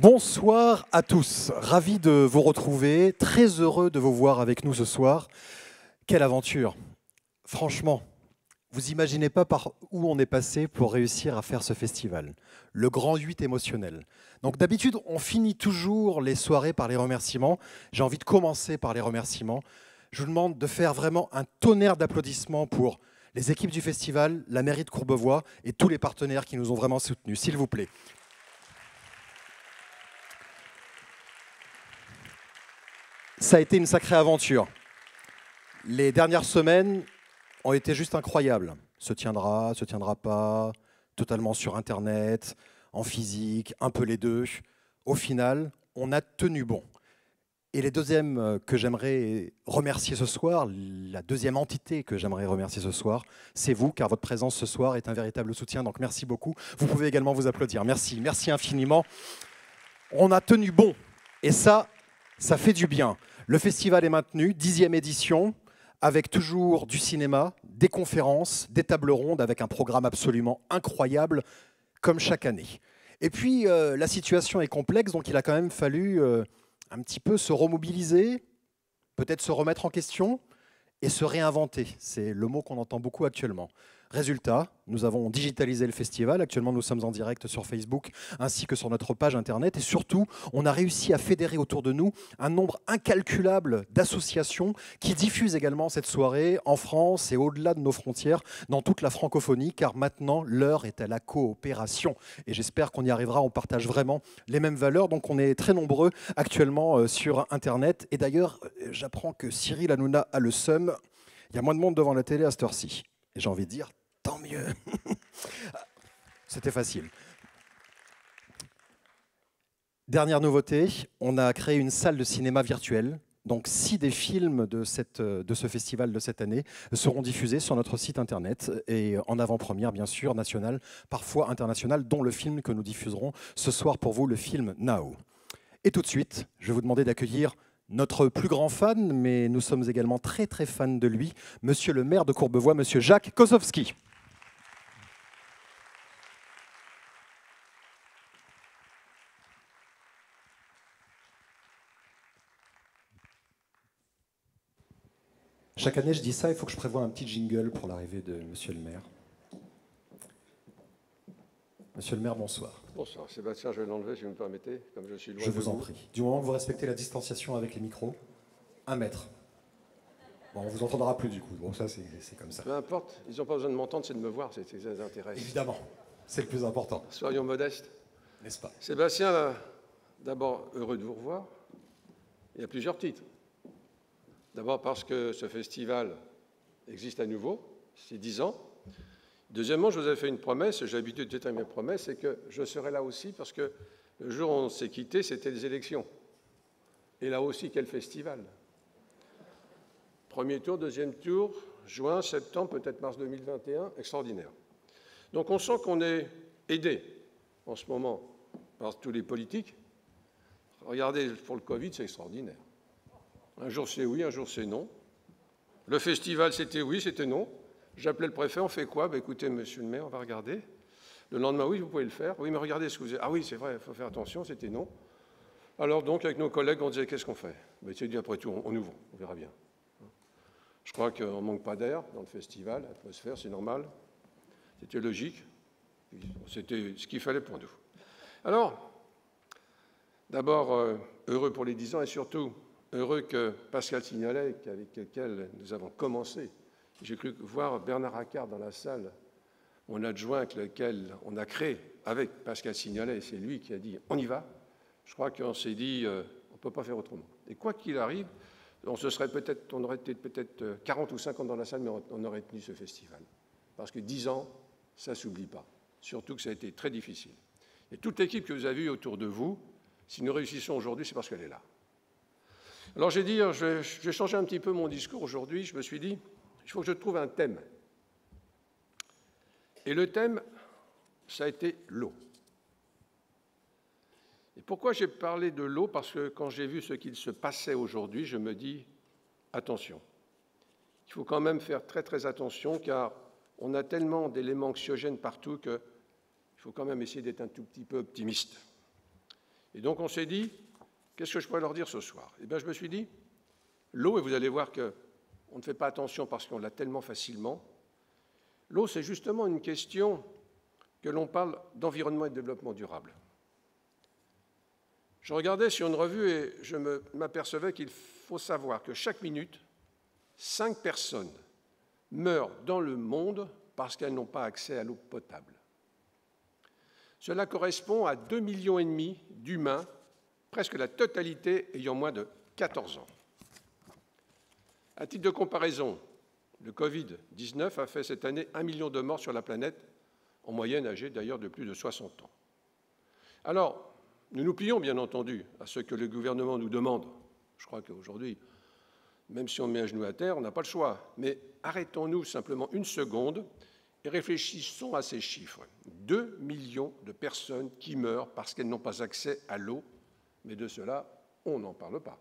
Bonsoir à tous, ravi de vous retrouver, très heureux de vous voir avec nous ce soir. Quelle aventure! Franchement, vous imaginez pas par où on est passé pour réussir à faire ce festival. Le grand 8 émotionnel. Donc d'habitude, on finit toujours les soirées par les remerciements. J'ai envie de commencer par les remerciements. Je vous demande de faire vraiment un tonnerre d'applaudissements pour les équipes du festival, la mairie de Courbevoie et tous les partenaires qui nous ont vraiment soutenus, s'il vous plaît. Ça a été une sacrée aventure. Les dernières semaines ont été juste incroyables. Se tiendra pas, totalement sur Internet, en physique, un peu les deux. Au final, on a tenu bon. Et les deuxièmes que j'aimerais remercier ce soir, la deuxième entité que j'aimerais remercier ce soir, c'est vous, car votre présence ce soir est un véritable soutien. Donc merci beaucoup. Vous pouvez également vous applaudir. Merci, merci infiniment. On a tenu bon. Et ça fait du bien. Le festival est maintenu, 10e édition, avec toujours du cinéma, des conférences, des tables rondes, avec un programme absolument incroyable, comme chaque année. Et puis, la situation est complexe, donc il a quand même fallu un petit peu se remobiliser, peut-être se remettre en question et se réinventer. C'est le mot qu'on entend beaucoup actuellement. Résultat, nous avons digitalisé le festival. Actuellement, nous sommes en direct sur Facebook ainsi que sur notre page Internet. Et surtout, on a réussi à fédérer autour de nous un nombre incalculable d'associations qui diffusent également cette soirée en France et au-delà de nos frontières, dans toute la francophonie, car maintenant, l'heure est à la coopération. Et j'espère qu'on y arrivera. On partage vraiment les mêmes valeurs. Donc, on est très nombreux actuellement sur Internet. Et d'ailleurs, j'apprends que Cyril Hanouna a le seum. Il y a moins de monde devant la télé à cette heure-ci. Et j'ai envie de dire, tant mieux. C'était facile. Dernière nouveauté, on a créé une salle de cinéma virtuelle. Donc 6 des films de ce festival de cette année seront diffusés sur notre site internet et en avant-première, bien sûr, nationale, parfois internationale, dont le film que nous diffuserons ce soir pour vous, le film Now. Et tout de suite, je vais vous demander d'accueillir notre plus grand fan, mais nous sommes également très très fans de lui, monsieur le maire de Courbevoie, monsieur Jacques Kosowski. Chaque année, je dis ça, il faut que je prévoie un petit jingle pour l'arrivée de monsieur le maire. Monsieur le maire, bonsoir. Bonsoir. Sébastien, je vais l'enlever si vous me permettez, comme je suis loin Je de vous en prie. Du moment que vous respectez la distanciation avec les micros, 1 mètre. Bon, on vous entendra plus du coup. Bon, ça, c'est comme ça. Peu importe, ils n'ont pas besoin de m'entendre, c'est de me voir, c'est ce qui les intéresse. Évidemment, c'est le plus important. Soyons modestes. N'est-ce pas? Sébastien, d'abord, heureux de vous revoir. Il y a plusieurs titres. D'abord parce que ce festival existe à nouveau, c'est 10 ans. Deuxièmement, je vous avais fait une promesse, j'ai l'habitude de tenir mes promesses, c'est que je serai là aussi parce que le jour où on s'est quitté, c'était les élections. Et là aussi, quel festival! Premier tour, deuxième tour, juin, septembre, peut-être mars 2021, extraordinaire. Donc on sent qu'on est aidé en ce moment par tous les politiques. Regardez, pour le Covid, c'est extraordinaire. Un jour c'est oui, un jour c'est non. Le festival, c'était oui, c'était non. J'appelais le préfet, on fait quoi? Ben, écoutez, monsieur le maire, on va regarder. Le lendemain, oui, vous pouvez le faire. Oui, mais regardez ce que vous avez. Ah oui, c'est vrai, il faut faire attention, c'était non. Alors donc, avec nos collègues, on disait, qu'est-ce qu'on fait? Ben, c'est dit, après tout, on ouvre, on verra bien. Je crois qu'on ne manque pas d'air dans le festival, l'atmosphère, c'est normal. C'était logique. C'était ce qu'il fallait pour nous. Alors, d'abord, heureux pour les 10 ans et surtout heureux que Pascal Signolet, avec lequel nous avons commencé, j'ai cru voir Bernard Accard dans la salle, mon adjoint avec lequel on a créé avec Pascal Signolet, c'est lui qui a dit on y va. Je crois qu'on s'est dit on ne peut pas faire autrement. Et quoi qu'il arrive, on aurait été peut-être 40 ou 50 dans la salle, mais on aurait tenu ce festival. Parce que 10 ans, ça ne s'oublie pas. Surtout que ça a été très difficile. Et toute l'équipe que vous avez eue autour de vous, si nous réussissons aujourd'hui, c'est parce qu'elle est là. Alors j'ai dit, je vais changer un petit peu mon discours aujourd'hui. Je me suis dit, il faut que je trouve un thème. Et le thème, ça a été l'eau. Et pourquoi j'ai parlé de l'eau? Parce que quand j'ai vu ce qu'il se passait aujourd'hui, je me dis, attention. Il faut quand même faire très très attention, car on a tellement d'éléments anxiogènes partout qu'il faut quand même essayer d'être un tout petit peu optimiste. Et donc on s'est dit, qu'est-ce que je pourrais leur dire ce soir? Eh bien, je me suis dit, l'eau, et vous allez voir qu'on ne fait pas attention parce qu'on l'a tellement facilement, l'eau, c'est justement une question que l'on parle d'environnement et de développement durable. Je regardais sur une revue et je m'apercevais qu'il faut savoir que chaque minute, 5 personnes meurent dans le monde parce qu'elles n'ont pas accès à l'eau potable. Cela correspond à 2,5 millions d'humains, presque la totalité ayant moins de 14 ans. À titre de comparaison, le Covid-19 a fait cette année 1 million de morts sur la planète, en moyenne âgés d'ailleurs de plus de 60 ans. Alors, nous nous plions bien entendu à ce que le gouvernement nous demande. Je crois qu'aujourd'hui, même si on met un genou à terre, on n'a pas le choix. Mais arrêtons-nous simplement une seconde et réfléchissons à ces chiffres. 2 millions de personnes qui meurent parce qu'elles n'ont pas accès à l'eau, mais de cela, on n'en parle pas.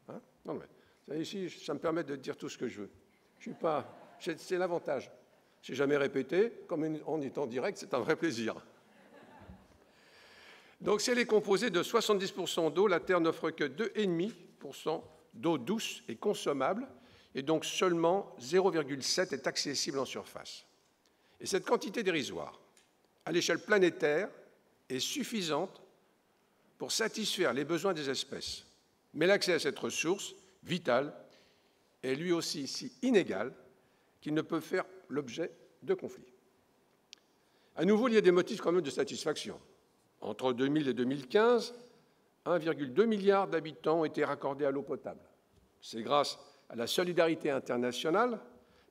Hein? Non, mais ici, ça me permet de dire tout ce que je veux. Je suis pas, c'est l'avantage. Je n'ai jamais répété, comme en étant direct, c'est un vrai plaisir. Donc, si elle est composée de 70% d'eau, la Terre n'offre que 2,5% d'eau douce et consommable, et donc seulement 0,7 est accessible en surface. Et cette quantité dérisoire, à l'échelle planétaire, est suffisante pour satisfaire les besoins des espèces. Mais l'accès à cette ressource vitale est lui aussi si inégal qu'il ne peut faire l'objet de conflits. À nouveau, il y a des motifs quand même de satisfaction. Entre 2000 et 2015, 1,2 milliard d'habitants ont été raccordés à l'eau potable. C'est grâce à la solidarité internationale,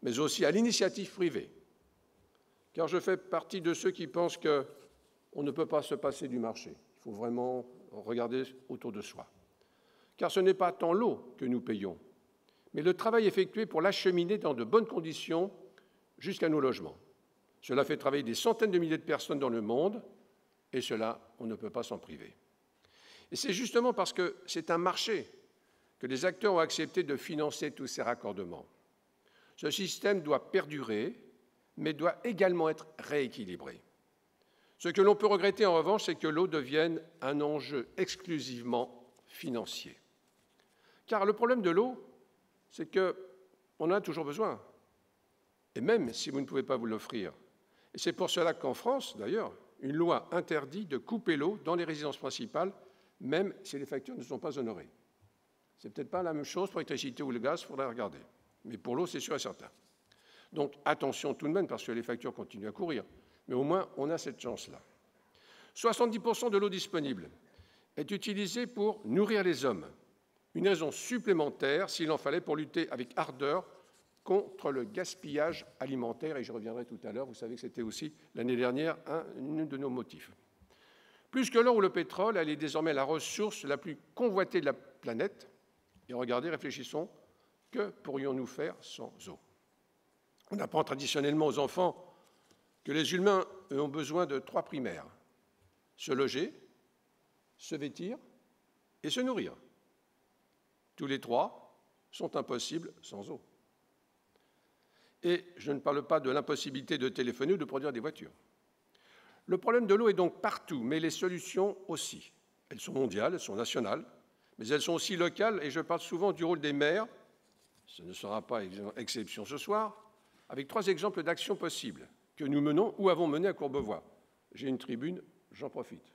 mais aussi à l'initiative privée. Car je fais partie de ceux qui pensent qu'on ne peut pas se passer du marché. Il faut vraiment regarder autour de soi. Car ce n'est pas tant l'eau que nous payons, mais le travail effectué pour l'acheminer dans de bonnes conditions jusqu'à nos logements. Cela fait travailler des centaines de milliers de personnes dans le monde, et cela, on ne peut pas s'en priver. Et c'est justement parce que c'est un marché que les acteurs ont accepté de financer tous ces raccordements. Ce système doit perdurer, mais doit également être rééquilibré. Ce que l'on peut regretter en revanche, c'est que l'eau devienne un enjeu exclusivement financier. Car le problème de l'eau, c'est qu'on en a toujours besoin, et même si vous ne pouvez pas vous l'offrir. Et c'est pour cela qu'en France, d'ailleurs, une loi interdit de couper l'eau dans les résidences principales, même si les factures ne sont pas honorées. Ce n'est peut-être pas la même chose pour l'électricité ou le gaz, il faudra regarder. Mais pour l'eau, c'est sûr et certain. Donc attention tout de même, parce que les factures continuent à courir. Mais au moins, on a cette chance-là. 70% de l'eau disponible est utilisée pour nourrir les hommes. Une raison supplémentaire, s'il en fallait, pour lutter avec ardeur contre le gaspillage alimentaire, et je reviendrai tout à l'heure, vous savez que c'était aussi l'année dernière un de nos motifs. Plus que l'or ou le pétrole, elle est désormais la ressource la plus convoitée de la planète. Et regardez, réfléchissons, que pourrions-nous faire sans eau? On apprend traditionnellement aux enfants que les humains ont besoin de 3 primaires: se loger, se vêtir et se nourrir. Tous les 3 sont impossibles sans eau. Et je ne parle pas de l'impossibilité de téléphoner ou de produire des voitures. Le problème de l'eau est donc partout, mais les solutions aussi. Elles sont mondiales, elles sont nationales, mais elles sont aussi locales, et je parle souvent du rôle des maires, ce ne sera pas exception ce soir, avec 3 exemples d'actions possibles que nous menons ou avons menées à Courbevoie. J'ai une tribune, j'en profite.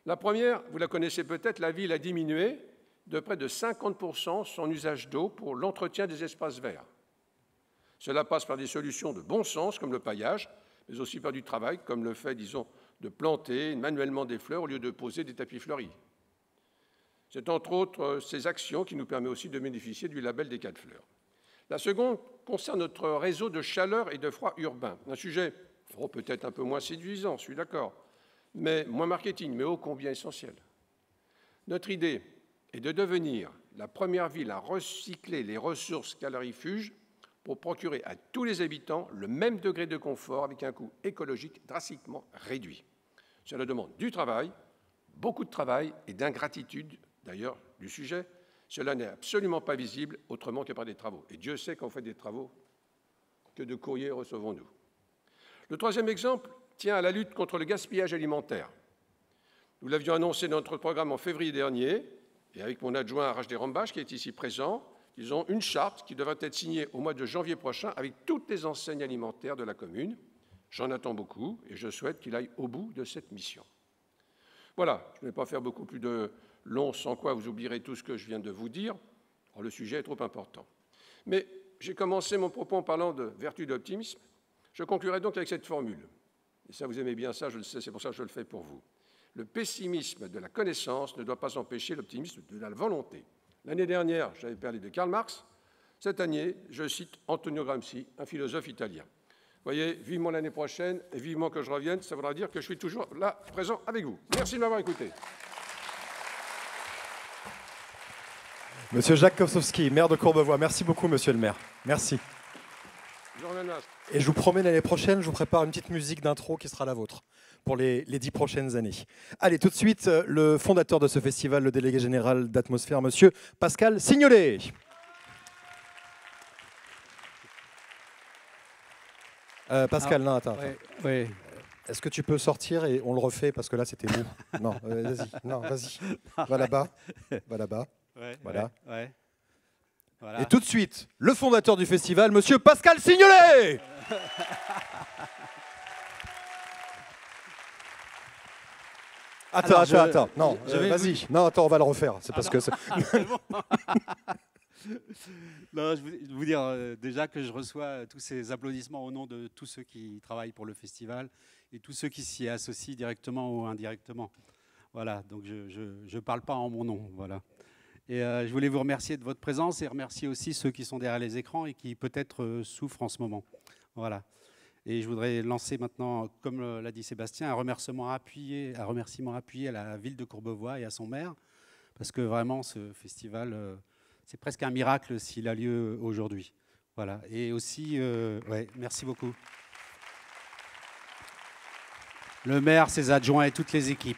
La première, vous la connaissez peut-être, la ville a diminué de près de 50% son usage d'eau pour l'entretien des espaces verts. Cela passe par des solutions de bon sens, comme le paillage, mais aussi par du travail, comme le fait, disons, de planter manuellement des fleurs au lieu de poser des tapis fleuris. C'est entre autres ces actions qui nous permettent aussi de bénéficier du label des 4 fleurs. La seconde concerne notre réseau de chaleur et de froid urbain. Un sujet peut-être un peu moins séduisant, je suis d'accord, mais moins marketing, mais ô combien essentiel. Notre idée est de devenir la première ville à recycler les ressources calorifuges pour procurer à tous les habitants le même degré de confort avec un coût écologique drastiquement réduit. Cela demande du travail, beaucoup de travail et d'ingratitude, d'ailleurs, du sujet. Cela n'est absolument pas visible autrement que par des travaux. Et Dieu sait qu'on fait des travaux, que de courriers recevons-nous. Le troisième exemple tient à la lutte contre le gaspillage alimentaire. Nous l'avions annoncé dans notre programme en février dernier, et avec mon adjoint Rajdi Rambash, qui est ici présent, ils ont une charte qui devrait être signée au mois de janvier prochain avec toutes les enseignes alimentaires de la commune. J'en attends beaucoup et je souhaite qu'il aille au bout de cette mission. Voilà, je ne vais pas faire beaucoup plus de long, sans quoi vous oublierez tout ce que je viens de vous dire. Alors, le sujet est trop important. Mais j'ai commencé mon propos en parlant de vertu d'optimisme. Je conclurai donc avec cette formule. Et ça, vous aimez bien ça, je le sais, c'est pour ça que je le fais pour vous. Le pessimisme de la connaissance ne doit pas empêcher l'optimisme de la volonté. L'année dernière, j'avais parlé de Karl Marx. Cette année, je cite Antonio Gramsci, un philosophe italien. Vous voyez, vivement l'année prochaine et vivement que je revienne, ça voudra dire que je suis toujours là, présent avec vous. Merci de m'avoir écouté. Monsieur Jacques Kosowski, maire de Courbevoie, merci beaucoup, monsieur le maire. Merci. Et je vous promets, l'année prochaine, je vous prépare une petite musique d'intro qui sera la vôtre pour les 10 prochaines années. Allez, tout de suite, le fondateur de ce festival, le délégué général d'Atmosphère, monsieur Pascal Signolet. Pascal, non, attends. Ouais. Est-ce que tu peux sortir et on le refait parce que là, c'était mou. Non, vas-y. Non, vas-y. Va là-bas. Va là-bas. Ouais, voilà. Ouais. Voilà. Et tout de suite, le fondateur du festival, monsieur Pascal Signolet. Attends. Non, vas-y. Non, attends, on va le refaire. C'est parce que c'est... Non, je voulais vous dire déjà que je reçois tous ces applaudissements au nom de tous ceux qui travaillent pour le festival et tous ceux qui s'y associent directement ou indirectement. Voilà, donc je ne parle pas en mon nom. Voilà. Et je voulais vous remercier de votre présence et remercier aussi ceux qui sont derrière les écrans et qui peut-être souffrent en ce moment. Voilà. Et je voudrais lancer maintenant, comme l'a dit Sébastien, un remerciement appuyé à la ville de Courbevoie et à son maire, parce que vraiment ce festival, c'est presque un miracle s'il a lieu aujourd'hui. Voilà. Et aussi, merci beaucoup. Le maire, ses adjoints et toutes les équipes.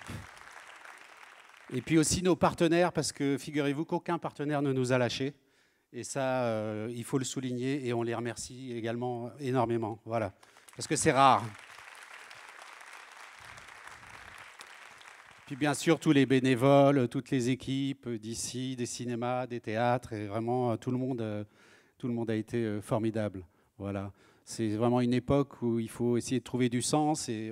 Et puis aussi nos partenaires, parce que figurez-vous qu'aucun partenaire ne nous a lâchés. Et ça, il faut le souligner et on les remercie également énormément. Voilà, parce que c'est rare. Puis bien sûr, tous les bénévoles, toutes les équipes d'ici, des cinémas, des théâtres, et vraiment tout le monde a été formidable. Voilà, c'est vraiment une époque où il faut essayer de trouver du sens et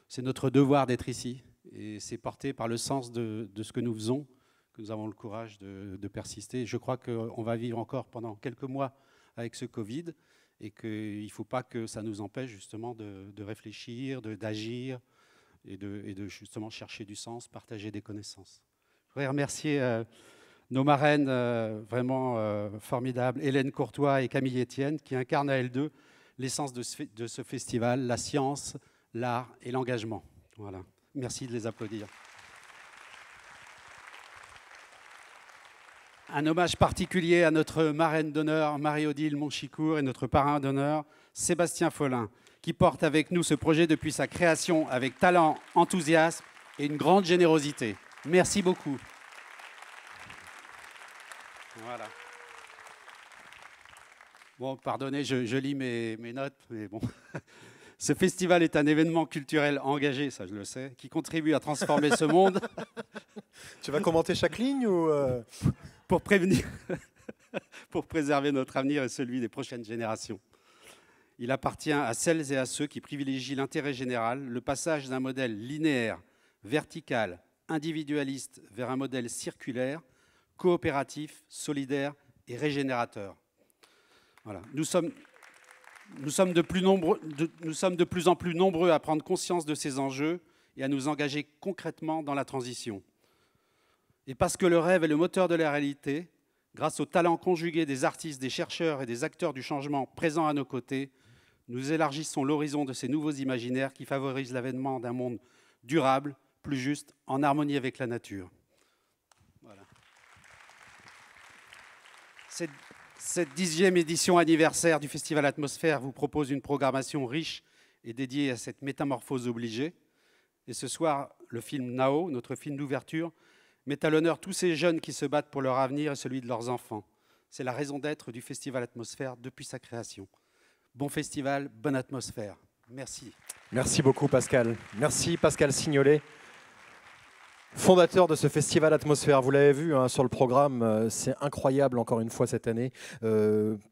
c'est notre devoir d'être ici. Et c'est porté par le sens de ce que nous faisons, que nous avons le courage de persister. Je crois qu'on va vivre encore pendant quelques mois avec ce Covid et qu'il ne faut pas que ça nous empêche justement de réfléchir, d'agir et de justement chercher du sens, partager des connaissances. Je voudrais remercier nos marraines vraiment formidables, Hélène Courtois et Camille Etienne, qui incarnent à elles deux l'essence de ce festival, la science, l'art et l'engagement. Voilà. Merci de les applaudir. Un hommage particulier à notre marraine d'honneur, Marie-Odile Monchicourt, et notre parrain d'honneur, Sébastien Follin, qui porte avec nous ce projet depuis sa création avec talent, enthousiasme et une grande générosité. Merci beaucoup. Voilà. Bon, pardonnez, je lis mes notes, mais bon... Ce festival est un événement culturel engagé, ça je le sais, qui contribue à transformer ce monde. Tu vas commenter chaque ligne ou pour préserver notre avenir et celui des prochaines générations. Il appartient à celles et à ceux qui privilégient l'intérêt général, le passage d'un modèle linéaire, vertical, individualiste vers un modèle circulaire, coopératif, solidaire et régénérateur. Voilà. Nous sommes de plus en plus nombreux à prendre conscience de ces enjeux et à nous engager concrètement dans la transition. Et parce que le rêve est le moteur de la réalité, grâce au talent conjugué des artistes, des chercheurs et des acteurs du changement présents à nos côtés, nous élargissons l'horizon de ces nouveaux imaginaires qui favorisent l'avènement d'un monde durable, plus juste, en harmonie avec la nature. Voilà. Cette 10e édition anniversaire du Festival Atmosphère vous propose une programmation riche et dédiée à cette métamorphose obligée. Et ce soir, le film Nao, notre film d'ouverture, met à l'honneur tous ces jeunes qui se battent pour leur avenir et celui de leurs enfants. C'est la raison d'être du Festival Atmosphère depuis sa création. Bon festival, bonne atmosphère. Merci. Merci beaucoup Pascal. Merci Pascal Signolet. Fondateur de ce festival Atmosphère, vous l'avez vu hein, sur le programme, c'est incroyable encore une fois cette année.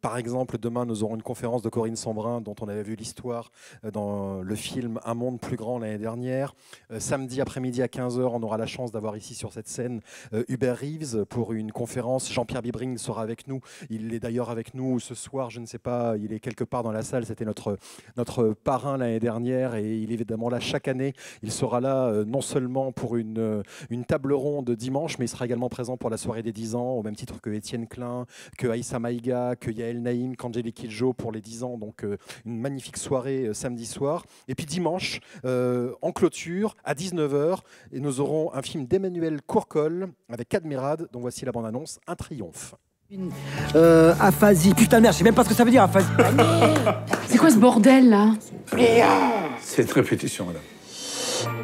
Par exemple, demain nous aurons une conférence de Corinne Sambrin dont on avait vu l'histoire dans le film Un monde plus grand l'année dernière. Samedi après-midi à 15h, on aura la chance d'avoir ici sur cette scène Hubert Reeves pour une conférence. Jean-Pierre Bibring sera avec nous. Il est d'ailleurs avec nous ce soir, je ne sais pas, il est quelque part dans la salle. C'était notre parrain l'année dernière et il est évidemment là chaque année. Il sera là non seulement pour une table ronde dimanche, mais il sera également présent pour la soirée des 10 ans, au même titre que Étienne Klein, que Aïssa Maïga, que Yael Naïm, qu'Angélique Kidjo pour les 10 ans. Donc une magnifique soirée samedi soir. Et puis dimanche, en clôture, à 19h, et nous aurons un film d'Emmanuel Courcol avec Admirad, dont voici la bande-annonce, Un triomphe. Aphasie. Putain de merde, je sais même pas ce que ça veut dire, aphasie. C'est quoi ce bordel là? C'est une répétition, madame.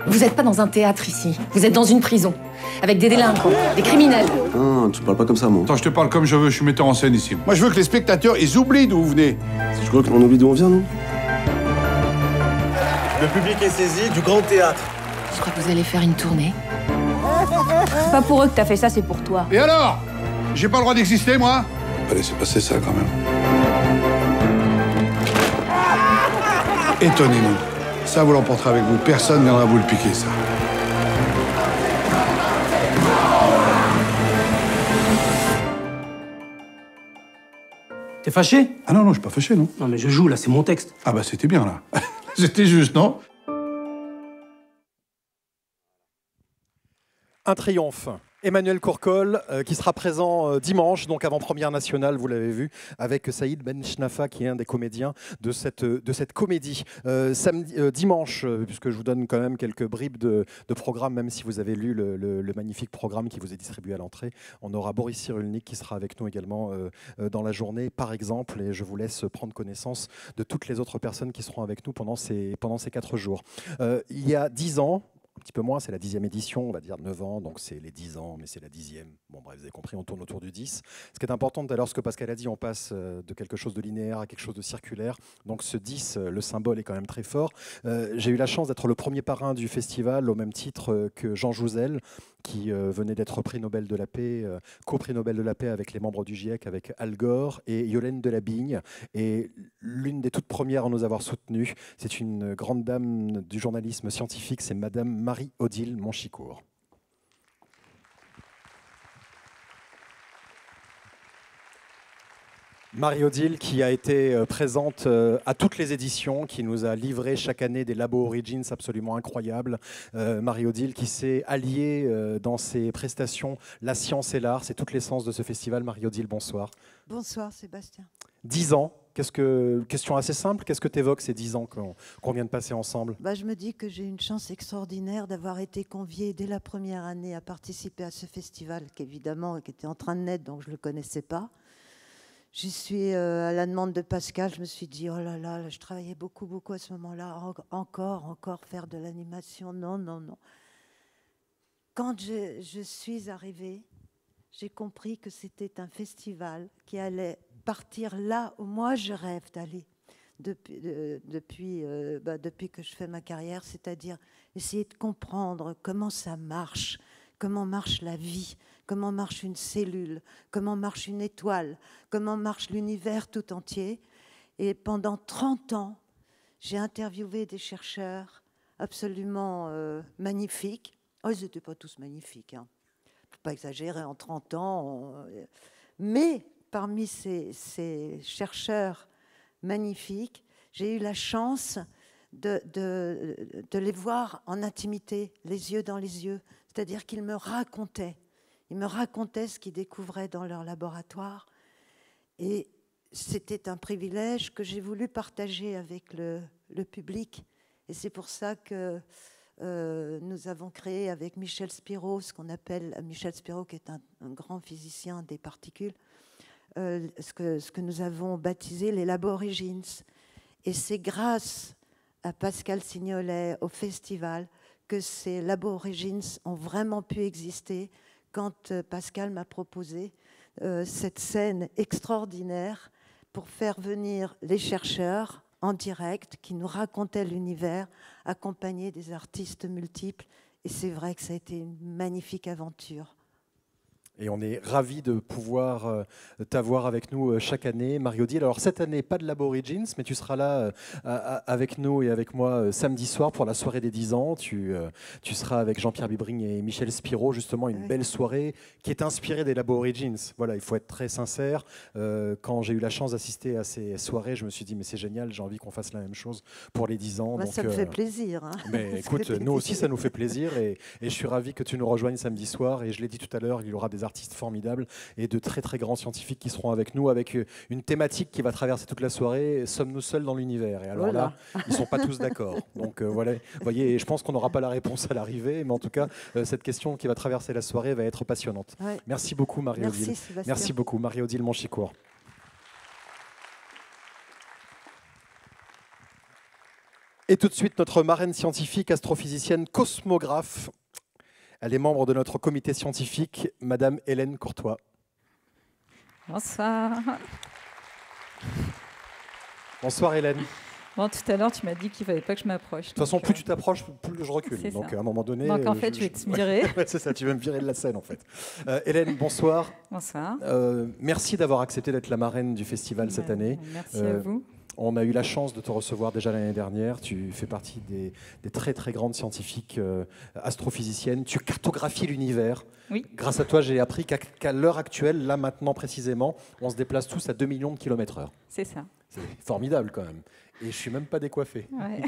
Vous êtes pas dans un théâtre ici, vous êtes dans une prison. Avec des délinquants, des criminels. Non, tu parles pas comme ça, moi. Attends, je te parle comme je veux, je suis metteur en scène ici. Moi, je veux que les spectateurs, ils oublient d'où vous venez. Je crois qu'on oublie d'où on vient, non? Le public est saisi du grand théâtre. Je crois que vous allez faire une tournée. C'est pas pour eux que t'as fait ça, c'est pour toi. Et alors? J'ai pas le droit d'exister, moi? Pas laisser passer ça, quand même. Étonnez-nous. Ça, vous l'emporterez avec vous. Personne ne viendra vous le piquer, ça. T'es fâché? Ah non, non, je suis pas fâché, non. Non, mais je joue, là, c'est mon texte. Ah bah, c'était bien, là. C'était juste, non? Un triomphe. Emmanuel Courcol, qui sera présent dimanche, donc avant-première nationale, vous l'avez vu, avec Saïd Ben Chnafa, qui est un des comédiens de cette comédie. Dimanche, puisque je vous donne quand même quelques bribes de programme, même si vous avez lu le magnifique programme qui vous est distribué à l'entrée, on aura Boris Cyrulnik qui sera avec nous également dans la journée, par exemple, et je vous laisse prendre connaissance de toutes les autres personnes qui seront avec nous pendant ces 4 jours. Il y a 10 ans, un petit peu moins, c'est la 10e édition, on va dire 9 ans, donc c'est les 10 ans, mais c'est la 10e. Bon bref, vous avez compris, on tourne autour du 10. Ce qui est important tout à l'heure, ce que Pascal a dit, on passe de quelque chose de linéaire à quelque chose de circulaire. Donc ce 10, le symbole est quand même très fort. J'ai eu la chance d'être le premier parrain du festival, au même titre que Jean Jouzel, qui venait d'être prix Nobel de la paix, co-prix Nobel de la paix avec les membres du GIEC, avec Al Gore et Yolène Delabigne. Et l'une des toutes premières à nous avoir soutenus, c'est une grande dame du journalisme scientifique, c'est Madame Marie-Odile Monchicourt. Marie-Odile qui a été présente à toutes les éditions, qui nous a livré chaque année des Labo Origins absolument incroyables. Marie-Odile qui s'est alliée dans ses prestations la science et l'art. C'est toute l'essence de ce festival. Marie-Odile, bonsoir. Bonsoir Sébastien. 10 ans. Question assez simple, qu'est-ce que tu évoques ces 10 ans qu'on vient de passer ensemble? Je me dis que j'ai une chance extraordinaire d'avoir été conviée dès la première année à participer à ce festival qui était en train de naître, donc je ne le connaissais pas. J'y suis à la demande de Pascal, je me suis dit, oh là là, je travaillais beaucoup à ce moment-là, encore faire de l'animation, non. Quand je suis arrivée, j'ai compris que c'était un festival qui allait partir là où moi je rêve d'aller depuis que je fais ma carrière, c'est-à-dire essayer de comprendre comment ça marche, comment marche la vie, comment marche une cellule, comment marche une étoile, comment marche l'univers tout entier. Et pendant 30 ans, j'ai interviewé des chercheurs absolument magnifiques. Oh, ils n'étaient pas tous magnifiques, hein. Faut pas exagérer, en 30 ans. Mais parmi ces chercheurs magnifiques, j'ai eu la chance de les voir en intimité, les yeux dans les yeux. C'est-à-dire qu'ils me racontaient ce qu'ils découvraient dans leur laboratoire. Et c'était un privilège que j'ai voulu partager avec le public. Et c'est pour ça que nous avons créé avec Michel Spiro, Michel Spiro qui est un grand physicien des particules, ce que nous avons baptisé les Labo Origins. Et c'est grâce à Pascal Signolet, au festival, que ces Labo Origins ont vraiment pu exister quand Pascal m'a proposé cette scène extraordinaire pour faire venir les chercheurs en direct qui nous racontaient l'univers, accompagnés des artistes multiples Et c'est vrai que ça a été une magnifique aventure. Et on est ravis de pouvoir t'avoir avec nous chaque année, Marie-Odile. Alors cette année, pas de l'Aborigines, mais tu seras là avec nous et avec moi samedi soir pour la soirée des 10 ans. Tu seras avec Jean-Pierre Bibring et Michel Spiro, justement, une belle soirée qui est inspirée des l'Aborigines. Voilà, il faut être très sincère. Quand j'ai eu la chance d'assister à ces soirées, je me suis dit, mais c'est génial, j'ai envie qu'on fasse la même chose pour les 10 ans. Bah, donc, ça me fait plaisir. Hein. Mais écoute, nous aussi, ça nous fait plaisir. Et je suis ravi que tu nous rejoignes samedi soir. Et je l'ai dit tout à l'heure, il y aura des artistes formidables et de très très grands scientifiques qui seront avec nous, avec une thématique qui va traverser toute la soirée. Sommes-nous seuls dans l'univers? Et alors là, ils ne sont pas tous d'accord. Donc voilà, vous voyez, je pense qu'on n'aura pas la réponse à l'arrivée, mais en tout cas, cette question qui va traverser la soirée va être passionnante. Ouais. Merci beaucoup, Marie-Odile. Merci beaucoup, Marie-Odile Monchicourt. Et tout de suite, notre marraine scientifique, astrophysicienne, cosmographe. Elle est membre de notre comité scientifique, Madame Hélène Courtois. Bonsoir. Bonsoir Hélène. Bon, tout à l'heure, tu m'as dit qu'il ne fallait pas que je m'approche. De toute façon, plus tu t'approches, plus je recule. Donc à un moment donné... Donc en fait, je vais te virer. Ouais, c'est ça, tu vas me virer de la scène en fait. Hélène, bonsoir. Bonsoir. Merci d'avoir accepté d'être la marraine du festival cette année. Merci à vous. On a eu la chance de te recevoir déjà l'année dernière. Tu fais partie des très très grandes scientifiques astrophysiciennes. Tu cartographies l'univers. Oui. Grâce à toi, j'ai appris qu'à l'heure actuelle, là maintenant précisément, on se déplace tous à 2 millions de kilomètres/heure. C'est ça. C'est formidable quand même. Et je ne suis même pas décoiffé. Ouais.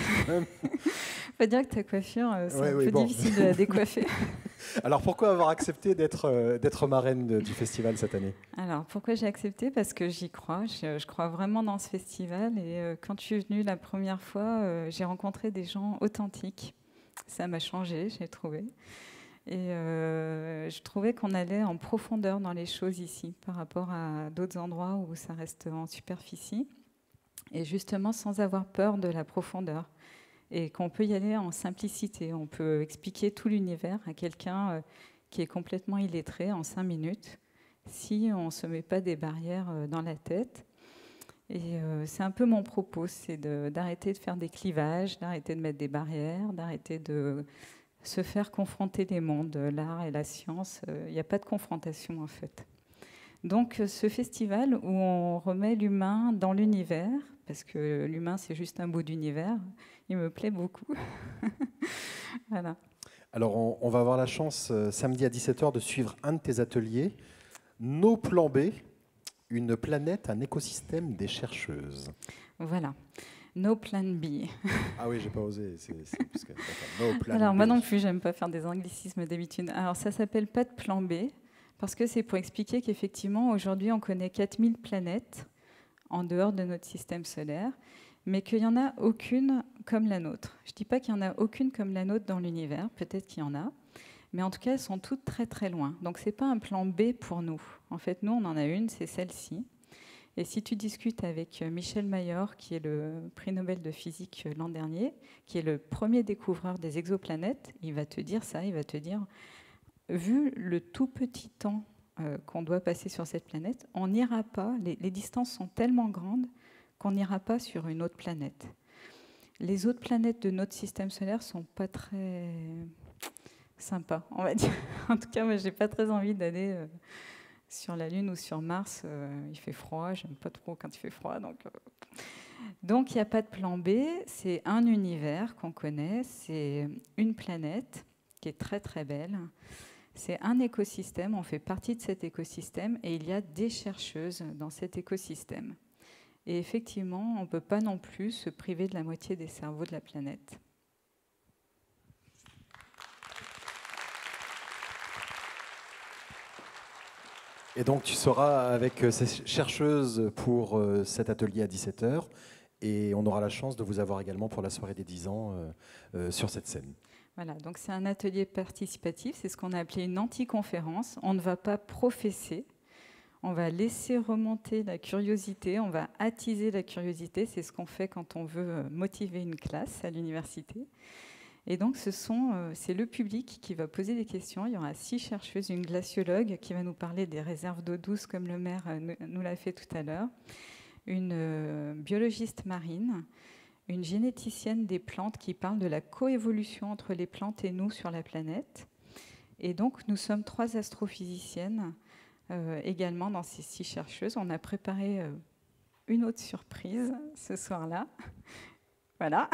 Faut dire que ta coiffure, c'est un peu difficile de la décoiffer. Alors pourquoi avoir accepté d'être marraine du festival cette année? Alors pourquoi j'ai accepté? Parce que j'y crois. Je crois vraiment dans ce festival. Et quand je suis venue la première fois, j'ai rencontré des gens authentiques. Ça m'a changé, j'ai trouvé. Et je trouvais qu'on allait en profondeur dans les choses ici par rapport à d'autres endroits où ça reste en superficie. Et justement sans avoir peur de la profondeur. Et qu'on peut y aller en simplicité. On peut expliquer tout l'univers à quelqu'un qui est complètement illettré en 5 minutes, si on ne se met pas des barrières dans la tête. Et c'est un peu mon propos, c'est d'arrêter de faire des clivages, d'arrêter de mettre des barrières, d'arrêter de se faire confronter les mondes, l'art et la science. Il n'y a pas de confrontation en fait. Donc ce festival où on remet l'humain dans l'univers, parce que l'humain c'est juste un bout d'univers, il me plaît beaucoup. Voilà. Alors on va avoir la chance samedi à 17h de suivre un de tes ateliers, Nos plans B, une planète, un écosystème des chercheuses. Voilà. No Plan B. Ah oui, j'ai pas osé. No plan Alors B. moi non plus, j'aime pas faire des anglicismes d'habitude. Alors ça s'appelle pas de plan B, parce que c'est pour expliquer qu'effectivement, aujourd'hui, on connaît 4000 planètes en dehors de notre système solaire, mais qu'il n'y en a aucune comme la nôtre. Je ne dis pas qu'il n'y en a aucune comme la nôtre dans l'univers, peut-être qu'il y en a, mais en tout cas, elles sont toutes très très loin. Donc ce n'est pas un plan B pour nous. En fait, nous, on en a une, c'est celle-ci. Et si tu discutes avec Michel Mayor, qui est le prix Nobel de physique l'an dernier, qui est le premier découvreur des exoplanètes, il va te dire ça, il va te dire... Vu le tout petit temps qu'on doit passer sur cette planète, on n'ira pas, les distances sont tellement grandes qu'on n'ira pas sur une autre planète. Les autres planètes de notre système solaire ne sont pas très sympas, on va dire. En tout cas, moi, je n'ai pas très envie d'aller sur la Lune ou sur Mars. Il fait froid, j'aime pas trop quand il fait froid. Donc il n'y a pas de plan B, c'est un univers qu'on connaît, c'est une planète qui est très très belle. C'est un écosystème, on fait partie de cet écosystème et il y a des chercheuses dans cet écosystème. Et effectivement, on ne peut pas non plus se priver de la moitié des cerveaux de la planète. Et donc tu seras avec ces chercheuses pour cet atelier à 17h et on aura la chance de vous avoir également pour la soirée des 10 ans sur cette scène. Voilà, donc c'est un atelier participatif, c'est ce qu'on a appelé une anti-conférence. On ne va pas professer, on va laisser remonter la curiosité, on va attiser la curiosité. C'est ce qu'on fait quand on veut motiver une classe à l'université. Et donc c'est le public qui va poser des questions. Il y aura 6 chercheuses, une glaciologue qui va nous parler des réserves d'eau douce comme le maire nous l'a fait tout à l'heure, une biologiste marine, une généticienne des plantes qui parle de la coévolution entre les plantes et nous sur la planète. Et donc, nous sommes 3 astrophysiciennes également dans ces 6 chercheuses. On a préparé une autre surprise ce soir-là. Voilà.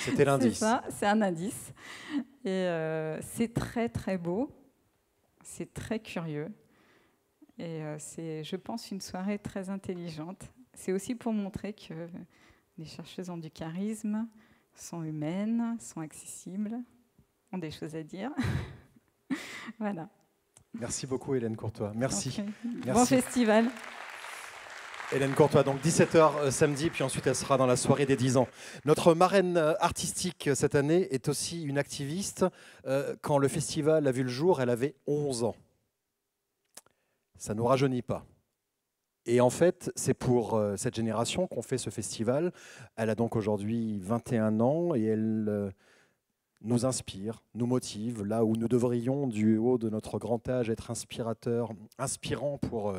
C'était l'indice. C'est ça, c'est un indice. Et c'est très, très beau. C'est très curieux. Et c'est, je pense, une soirée très intelligente. C'est aussi pour montrer que les chercheuses ont du charisme, sont humaines, sont accessibles, ont des choses à dire. Voilà. Merci beaucoup, Hélène Courtois. Merci. Merci. Bon festival. Hélène Courtois, donc 17h samedi, puis ensuite elle sera dans la soirée des 10 ans. Notre marraine artistique cette année est aussi une activiste. Quand le festival a vu le jour, elle avait 11 ans. Ça ne nous rajeunit pas. Et en fait, c'est pour cette génération qu'on fait ce festival. Elle a donc aujourd'hui 21 ans et elle nous inspire, nous motive, là où nous devrions, du haut de notre grand âge, être inspirants pour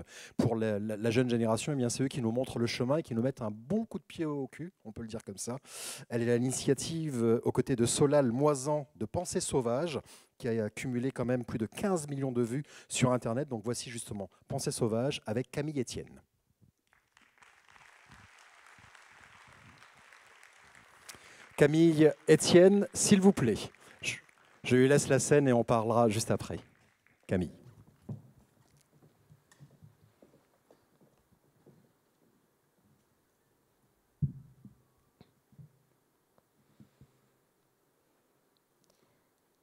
la jeune génération. Eh bien, c'est eux qui nous montrent le chemin et qui nous mettent un bon coup de pied au cul, on peut le dire comme ça. Elle est à l'initiative, aux côtés de Solal Moisan, de Pensée Sauvage, qui a accumulé quand même plus de 15 millions de vues sur Internet. Donc voici justement Pensée Sauvage avec Camille Etienne. Camille Etienne, s'il vous plaît. Je lui laisse la scène et on parlera juste après. Camille.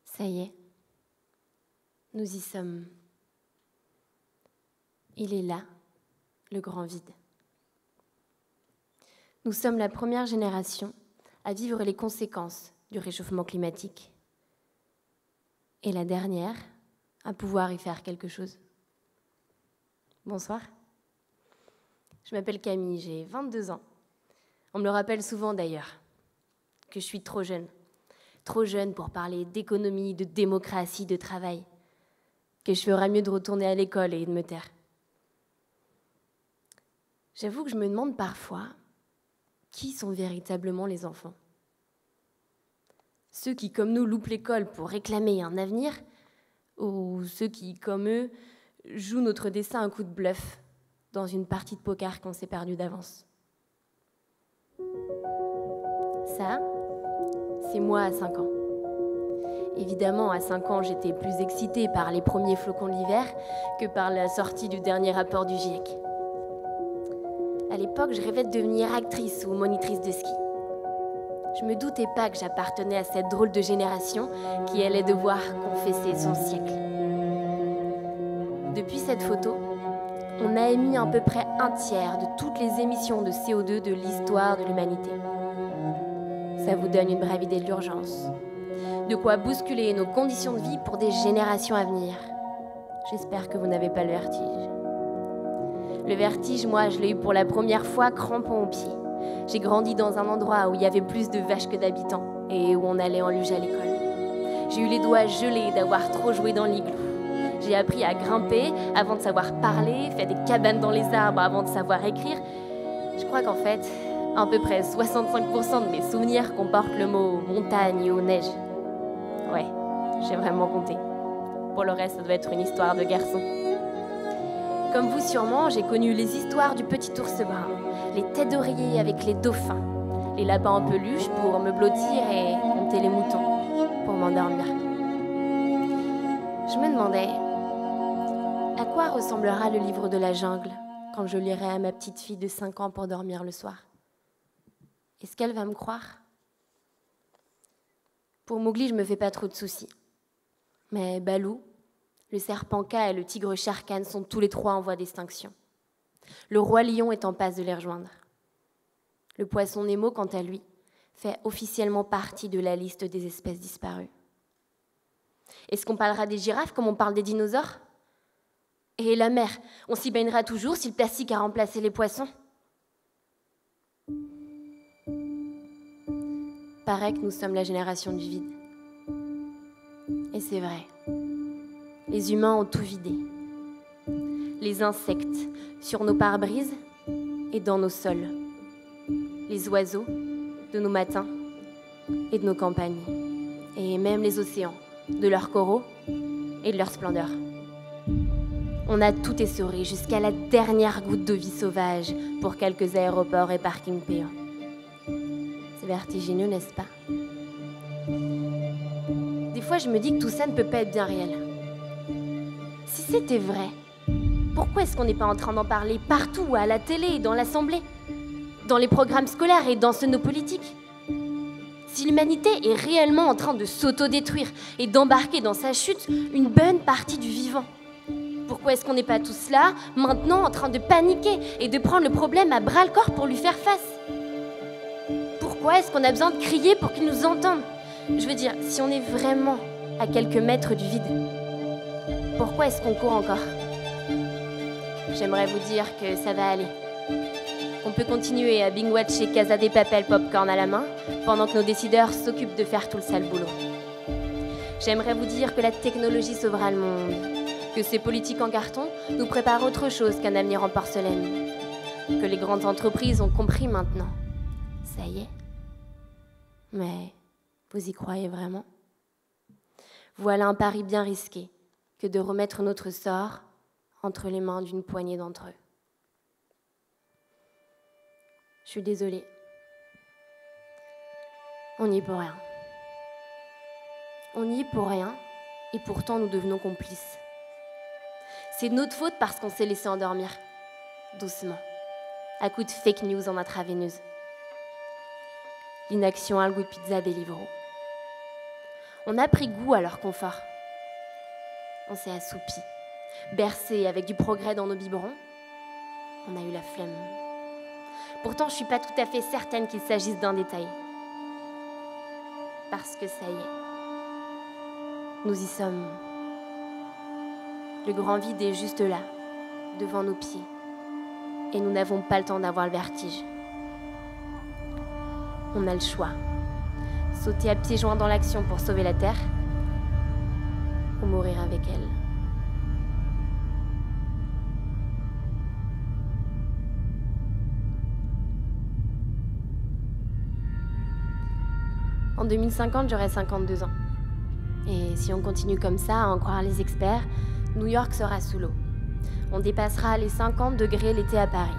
Ça y est, nous y sommes. Il est là, le grand vide. Nous sommes la première génération à vivre les conséquences du réchauffement climatique. Et la dernière à pouvoir y faire quelque chose. Bonsoir. Je m'appelle Camille, j'ai 22 ans. On me le rappelle souvent d'ailleurs, que je suis trop jeune. Trop jeune pour parler d'économie, de démocratie, de travail. Que je ferais mieux de retourner à l'école et de me taire. J'avoue que je me demande parfois qui sont véritablement les enfants. Ceux qui, comme nous, loupent l'école pour réclamer un avenir, ou ceux qui, comme eux, jouent notre destin un coup de bluff dans une partie de poker qu'on s'est perdu d'avance. Ça, c'est moi à 5 ans. Évidemment, à 5 ans, j'étais plus excitée par les premiers flocons de l'hiver que par la sortie du dernier rapport du GIEC. À l'époque, je rêvais de devenir actrice ou monitrice de ski. Je me doutais pas que j'appartenais à cette drôle de génération qui allait devoir confesser son siècle. Depuis cette photo, on a émis à peu près 1/3 de toutes les émissions de CO2 de l'histoire de l'humanité. Ça vous donne une brève idée de l'urgence. De quoi bousculer nos conditions de vie pour des générations à venir. J'espère que vous n'avez pas le vertige. Le vertige, moi, je l'ai eu pour la première fois crampon aux pieds. J'ai grandi dans un endroit où il y avait plus de vaches que d'habitants et où on allait en luge à l'école. J'ai eu les doigts gelés d'avoir trop joué dans l'igloo. J'ai appris à grimper avant de savoir parler, fait des cabanes dans les arbres avant de savoir écrire. Je crois qu'en fait, à peu près 65% de mes souvenirs comportent le mot montagne ou neige. Ouais, j'ai vraiment compté. Pour le reste, ça doit être une histoire de garçon. Comme vous sûrement, j'ai connu les histoires du petit ours brun, les têtes d'oreiller avec les dauphins, les lapins en peluche pour me blottir et compter les moutons pour m'endormir. Je me demandais, à quoi ressemblera le livre de la jungle quand je lirai à ma petite fille de 5 ans pour dormir le soir? Est-ce qu'elle va me croire? Pour Mowgli, je me fais pas trop de soucis. Mais Balou, le serpent K et le tigre Shere Khan sont tous les 3 en voie d'extinction. Le roi lion est en passe de les rejoindre. Le poisson Nemo, quant à lui, fait officiellement partie de la liste des espèces disparues. Est-ce qu'on parlera des girafes comme on parle des dinosaures? Et la mer, on s'y baignera toujours si le plastique a remplacé les poissons? Paraît que nous sommes la génération du vide. Et c'est vrai. Les humains ont tout vidé. Les insectes sur nos pare-brises et dans nos sols. Les oiseaux de nos matins et de nos campagnes, et même les océans, de leurs coraux et de leur splendeur. On a tout essoré jusqu'à la dernière goutte de vie sauvage pour quelques aéroports et parkings payants. C'est vertigineux, n'est-ce pas? Des fois, je me dis que tout ça ne peut pas être bien réel. Si c'était vrai, pourquoi est-ce qu'on n'est pas en train d'en parler partout, à la télé, dans l'Assemblée, dans les programmes scolaires et dans ceux de nos politiques? Si l'humanité est réellement en train de s'autodétruire et d'embarquer dans sa chute une bonne partie du vivant, pourquoi est-ce qu'on n'est pas tous là, maintenant, en train de paniquer et de prendre le problème à bras-le-corps pour lui faire face? Pourquoi est-ce qu'on a besoin de crier pour qu'il nous entende? Je veux dire, si on est vraiment à quelques mètres du vide, pourquoi est-ce qu'on court encore? J'aimerais vous dire que ça va aller. On peut continuer à binge-watcher Casa de Papel popcorn à la main, pendant que nos décideurs s'occupent de faire tout le sale boulot. J'aimerais vous dire que la technologie sauvera le monde, que ces politiques en carton nous préparent autre chose qu'un avenir en porcelaine, que les grandes entreprises ont compris maintenant. Ça y est. Mais vous y croyez vraiment? Voilà un pari bien risqué que de remettre notre sort entre les mains d'une poignée d'entre eux. Je suis désolée. On n'y est pour rien. On n'y est pour rien, et pourtant nous devenons complices. C'est de notre faute parce qu'on s'est laissé endormir, doucement, à coups de fake news en intraveineuse. L'inaction a le goût de pizza Deliveroo. On a pris goût à leur confort. On s'est assoupi, bercé avec du progrès dans nos biberons. On a eu la flemme. Pourtant, je ne suis pas tout à fait certaine qu'il s'agisse d'un détail. Parce que ça y est, nous y sommes. Le grand vide est juste là, devant nos pieds. Et nous n'avons pas le temps d'avoir le vertige. On a le choix. Sauter à pieds joints dans l'action pour sauver la Terre, ou mourir avec elle. En 2050, j'aurai 52 ans. Et si on continue comme ça, à en croire les experts, New York sera sous l'eau. On dépassera les 50 degrés l'été à Paris.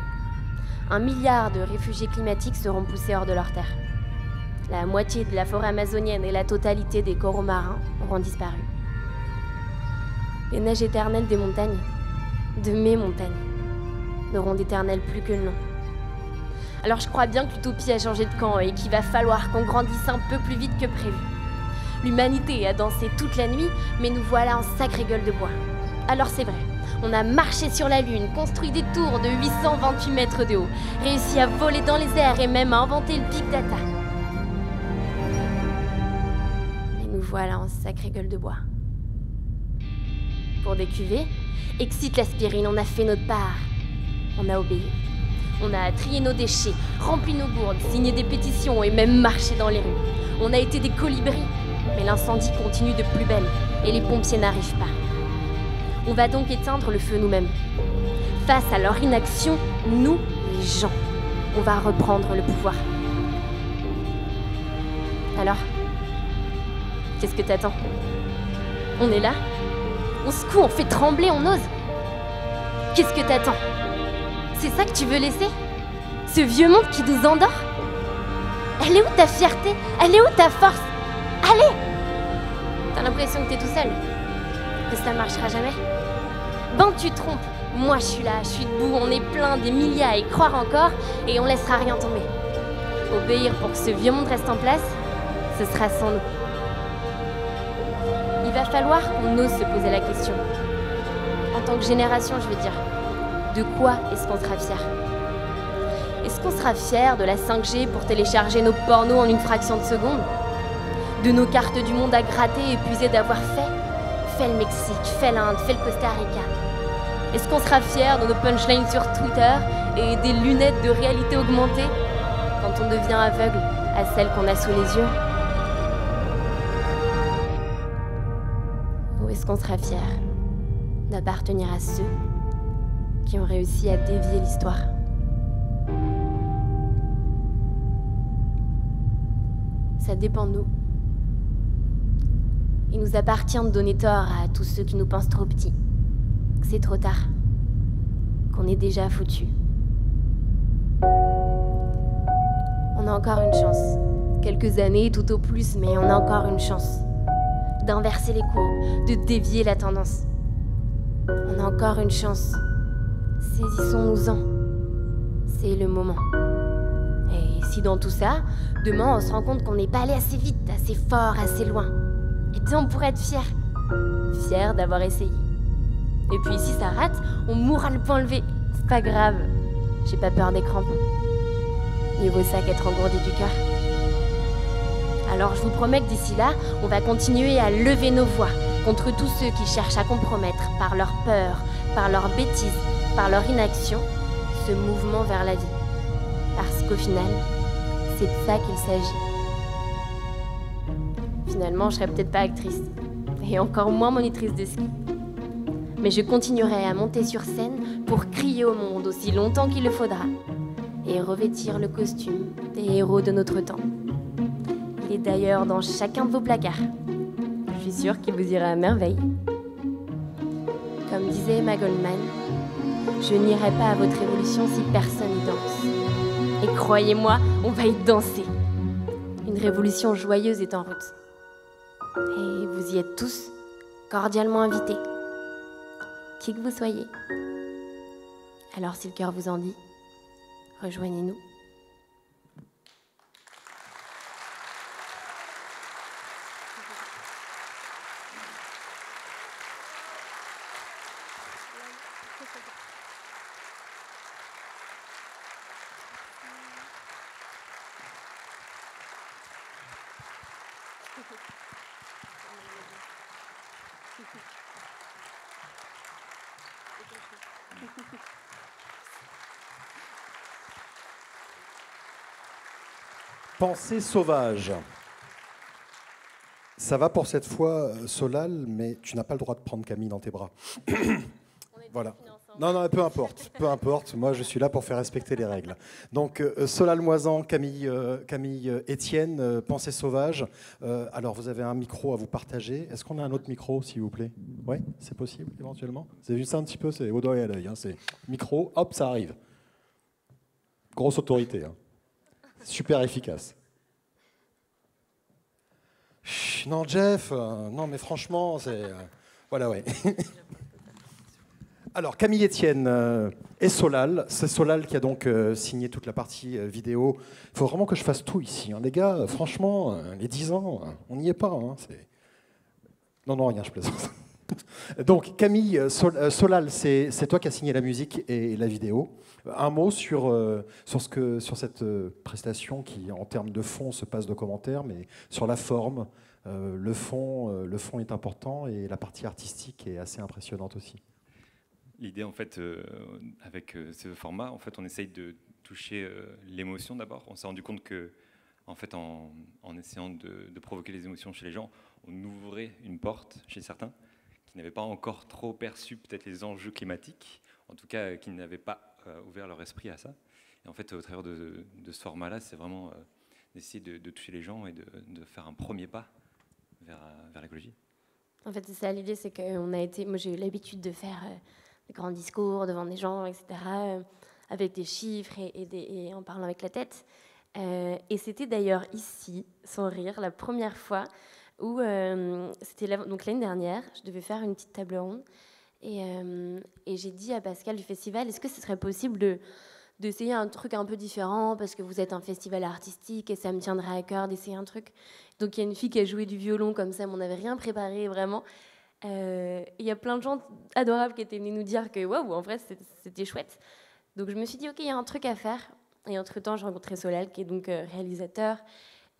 1 milliard de réfugiés climatiques seront poussés hors de leur terre. La moitié de la forêt amazonienne et la totalité des coraux marins auront disparu. Les neiges éternelles des montagnes, de mes montagnes, n'auront d'éternel plus que le nom. Alors je crois bien que l'utopie a changé de camp et qu'il va falloir qu'on grandisse un peu plus vite que prévu. L'humanité a dansé toute la nuit, mais nous voilà en sacrée gueule de bois. Alors c'est vrai, on a marché sur la Lune, construit des tours de 828 mètres de haut, réussi à voler dans les airs et même à inventer le Big Data. Mais nous voilà en sacrée gueule de bois. Pour des cuvées, excite l'aspirine, on a fait notre part. On a obéi. On a trié nos déchets, rempli nos gourdes, signé des pétitions et même marché dans les rues. On a été des colibris, mais l'incendie continue de plus belle et les pompiers n'arrivent pas. On va donc éteindre le feu nous-mêmes. Face à leur inaction, nous, les gens, on va reprendre le pouvoir. Alors, qu'est-ce que t'attends? On est là? On secoue, on fait trembler, on ose. Qu'est-ce que t'attends? C'est ça que tu veux laisser? Ce vieux monde qui nous endort? Elle est où ta fierté? Elle est où ta force? Allez! T'as l'impression que t'es tout seul? Que ça marchera jamais? Ben tu te trompes. Moi je suis là, je suis debout, on est plein, des milliers à y croire encore et on laissera rien tomber. Obéir pour que ce vieux monde reste en place, ce sera sans nous. Il va falloir qu'on ose se poser la question. En tant que génération, je veux dire. De quoi est-ce qu'on sera fier? Est-ce qu'on sera fier de la 5G pour télécharger nos pornos en une fraction de seconde? De nos cartes du monde à gratter et épuisés d'avoir fait le Mexique, fait l'Inde, fait le Costa Rica? Est-ce qu'on sera fier de nos punchlines sur Twitter et des lunettes de réalité augmentée quand on devient aveugle à celles qu'on a sous les yeux? Ou est-ce qu'on sera fier d'appartenir à ceux qui ont réussi à dévier l'histoire? ça dépend de nous. Il nous appartient de donner tort à tous ceux qui nous pensent trop petits. Que c'est trop tard. Qu'on est déjà foutus. On a encore une chance. Quelques années tout au plus, mais on a encore une chance. D'inverser les courbes, de dévier la tendance. On a encore une chance. Saisissons-nous-en. C'est le moment. Et si dans tout ça, demain on se rend compte qu'on n'est pas allé assez vite, assez fort, assez loin, et bien on pourrait être fier. Fier d'avoir essayé. Et puis si ça rate, on mourra le point levé. C'est pas grave. J'ai pas peur des crampons. Mieux vaut ça qu'être engourdi du cœur. Alors je vous promets que d'ici là, on va continuer à lever nos voix contre tous ceux qui cherchent à compromettre par leur peur, par leur bêtise, par leur inaction, ce mouvement vers la vie. Parce qu'au final, c'est de ça qu'il s'agit. Finalement, je serais peut-être pas actrice, et encore moins monitrice de ski. Mais je continuerai à monter sur scène pour crier au monde aussi longtemps qu'il le faudra, et revêtir le costume des héros de notre temps. Il est d'ailleurs dans chacun de vos placards. Je suis sûre qu'il vous ira à merveille. Comme disait Emma Goldman, je n'irai pas à votre révolution si personne y danse. Et croyez-moi, on va y danser. Une révolution joyeuse est en route. Et vous y êtes tous cordialement invités. Qui que vous soyez. Alors si le cœur vous en dit, rejoignez-nous. Pensée sauvage. Ça va pour cette fois, Solal, mais tu n'as pas le droit de prendre Camille dans tes bras. Voilà. Non, peu importe. Moi, je suis là pour faire respecter les règles. Donc, Solal Moisan, Camille Etienne, Pensée sauvage. Alors, vous avez un micro à vous partager. Est-ce qu'on a un autre micro, s'il vous plaît? Oui, c'est possible, éventuellement. Vous avez vu ça un petit peu? C'est au doigt et à l'œil. Hein. C'est micro, hop, ça arrive. Grosse autorité. Hein. Super efficace. Chut, non, Jeff, non, mais franchement, c'est... voilà, ouais. Alors, Camille Etienne et Solal. C'est Solal qui a donc signé toute la partie vidéo. Il faut vraiment que je fasse tout ici. Hein. Les gars, franchement, les 10 ans, on n'y est pas. Hein. Non, rien, je plaisante. Donc, Camille, Solal, c'est toi qui as signé la musique et la vidéo. Un mot sur cette prestation qui, en termes de fond, se passe de commentaires, mais sur la forme, le fond est important et la partie artistique est assez impressionnante aussi. L'idée, en fait, avec ce format, en fait, on essaye de toucher l'émotion d'abord. On s'est rendu compte que, en fait, en essayant de provoquer les émotions chez les gens, on ouvrait une porte chez certains qui n'avaient pas encore trop perçu peut-être les enjeux climatiques, en tout cas qui n'avaient pas ouvert leur esprit à ça. Et en fait, au travers de ce format-là, c'est vraiment d'essayer de toucher les gens et de faire un premier pas vers l'écologie. En fait, c'est ça l'idée, c'est qu'on a été... Moi, j'ai eu l'habitude de faire des grands discours devant des gens, etc., avec des chiffres et en parlant avec la tête. Et c'était d'ailleurs ici, sans rire, la première fois où c'était donc l'année dernière, je devais faire une petite table ronde et j'ai dit à Pascal du festival, est-ce que ce serait possible d'essayer un truc un peu différent parce que vous êtes un festival artistique et ça me tiendrait à cœur d'essayer un truc. Donc il y a une fille qui a joué du violon comme ça, mais on n'avait rien préparé vraiment. Il y a plein de gens adorables qui étaient venus nous dire que waouh, en vrai c'était chouette. Donc je me suis dit ok, il y a un truc à faire. Et entre-temps, j'ai rencontré Solal qui est donc réalisateur.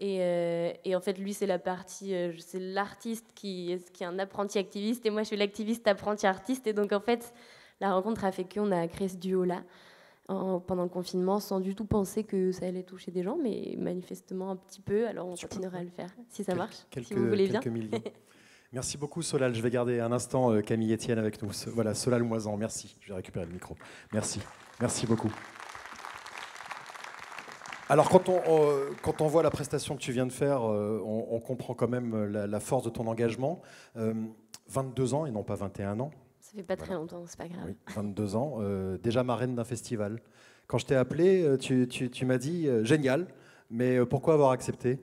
Et en fait, lui, c'est la partie, c'est l'artiste qui est un apprenti activiste, et moi, je suis l'activiste apprenti artiste. Et donc, en fait, la rencontre a fait qu'on a créé ce duo-là pendant le confinement, sans du tout penser que ça allait toucher des gens, mais manifestement un petit peu. Alors, on continuera à le faire, si ça marche, si vous voulez bien. Merci beaucoup, Solal. Je vais garder un instant Camille Etienne avec nous. Voilà, Solal Moisan, merci. Je vais récupérer le micro. Merci beaucoup. Alors, quand on voit la prestation que tu viens de faire, on comprend quand même la force de ton engagement. 22 ans et non pas 21 ans. Ça fait pas très longtemps, c'est pas grave. Oui, 22 ans, déjà marraine d'un festival. Quand je t'ai appelé, tu m'as dit génial, mais pourquoi avoir accepté ?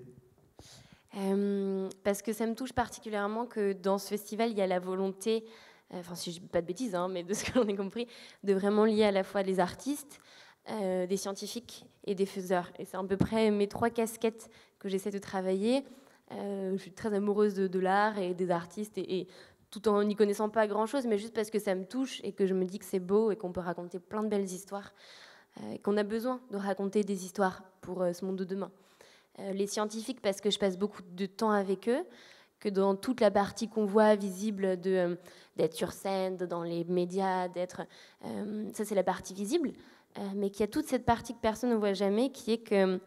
Parce que ça me touche particulièrement que dans ce festival, il y a la volonté, enfin si je dis pas de bêtises, hein, mais de ce que l'on a compris, de vraiment lier à la fois les artistes, des scientifiques et des faiseurs. Et c'est à peu près mes 3 casquettes que j'essaie de travailler. Je suis très amoureuse de l'art et des artistes, et tout en n'y connaissant pas grand-chose, mais juste parce que ça me touche et que je me dis que c'est beau et qu'on peut raconter plein de belles histoires, et qu'on a besoin de raconter des histoires pour ce monde de demain. Les scientifiques, parce que je passe beaucoup de temps avec eux, que dans toute la partie qu'on voit visible d'être sur scène, dans les médias, ça c'est la partie visible, mais qu'il y a toute cette partie que personne ne voit jamais, qui est que